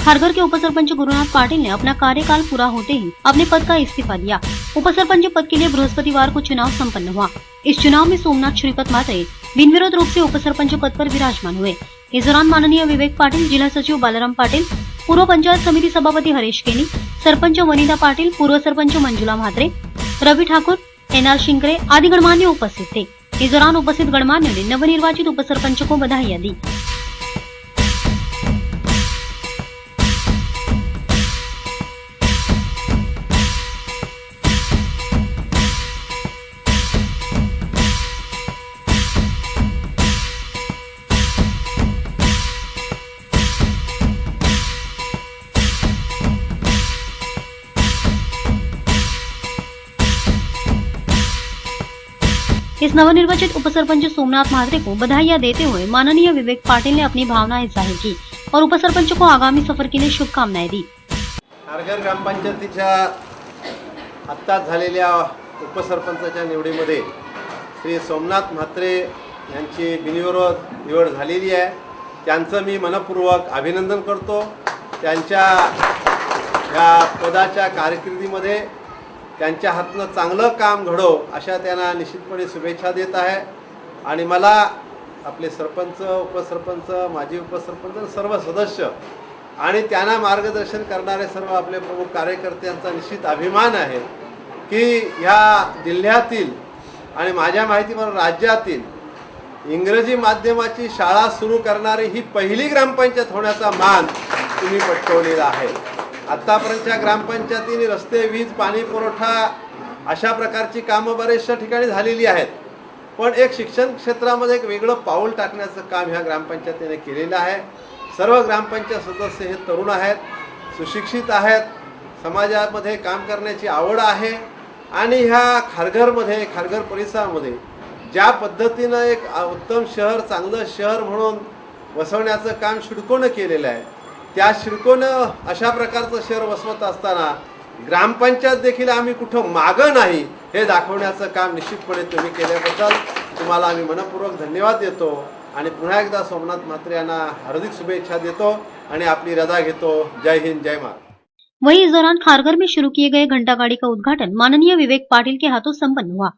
खारघर के उपसरपंच गुरुनाथ पाटिल ने अपना कार्यकाल पूरा होते ही अपने पद का इस्तीफा दिया। उपसरपंच पद के लिए बृहस्पतिवार को चुनाव संपन्न हुआ। इस चुनाव में सोमनाथ श्रीपत मात्रे बिनविरोध रूप से उपसरपंच पद पर विराजमान हुए। इस दौरान माननीय विवेक पाटिल, जिला सचिव बालाराम पाटिल, पूर्व पंचायत समिति सभापति हरीश केनी, सरपंच वनिता पाटिल, पूर्व सरपंच मंजुला म्हात्रे, रवि ठाकुर, एनआर शिंकरे आदि गणमान्य उपस्थित थे। इस दौरान उपस्थित गणमान्यों ने नवनिर्वाचित उपसरपंच को बधाइयां दी। इस नवनिर्वाचित उपसरपंच सोमनाथ म्हात्रे को बधाइयां देते हुए माननीय विवेक पाटिल ने अपनी भावनाएं जाहिर की और उपसरपंच को आगामी सफर के लिए शुभकामनाएं दी। खारघर ग्रामपंचायतीच्या आत्ताच झालेल्या उपसरपंचाच्या निवडीमध्ये श्री सोमनाथ म्हात्रे यांची बिनविरोध निवड झालेली आहे। त्यांचं मी मनपूर्वक अभिनंदन करतो। त्यांच्या या पदाच्या कारकिर्दीमध्ये त्यांच्या हातनं चांगलं काम घडो अशा त्यांना निश्चितपणे शुभेच्छा देत आहे। आणि मला आपले सरपंच, उपसरपंच, माजी उपसरपंच, सर्व सदस्य आणि त्यांना मार्गदर्शन करणारे सर्व आपले प्रमुख कार्यकर्त्यांचा निश्चित अभिमान आहे की ह्या जिल्ह्यातील आणि माझ्या माहितीवर राज्यातील इंग्रजी माध्यमाची शाळा सुरू करणारी ही पहिली ग्रामपंचायत होण्याचा मान तुम्ही पटकावलेला आहे। आतापर्यंतच्या ग्रामपंचायतीने रस्ते, वीज, पाणी पुरवठा अशा प्रकारची कामं बरेचशा ठिकाणी झालेली आहेत, पण एक शिक्षण क्षेत्रामध्ये एक वेगळं पाऊल टाकण्याचं काम ह्या ग्रामपंचायतीने केलेलं आहे। सर्व ग्रामपंचायत सदस्य हे तरुण आहेत, सुशिक्षित आहेत, समाजामध्ये काम करण्याची आवड आहे आणि ह्या खारघरमध्ये, खारघर परिसरामध्ये ज्या पद्धतीनं एक उत्तम शहर, चांगलं शहर म्हणून वसवण्याचं काम शिडकोनं केलेलं आहे, त्या शिडकोनं अशा प्रकारचं शहर वसवत असताना ग्रामपंचायत देखील आम्ही कुठं मागं नाही हे दाखवण्याचं काम निश्चितपणे तुम्ही केल्याबद्दल तुम्हाला आम्ही मनपूर्वक धन्यवाद देतो आणि पुन्हा एकदा सोमनाथ म्हात्रे यांना हार्दिक शुभेच्छा देतो आणि आपली रजा घेतो। जय हिंद, जय महाराष्ट्र। वहीं इस दौरान खारघर में शुरू किए गए घंटा गाड़ी का उद्घाटन माननीय विवेक पाटिल के हाथों संपन्न हुआ।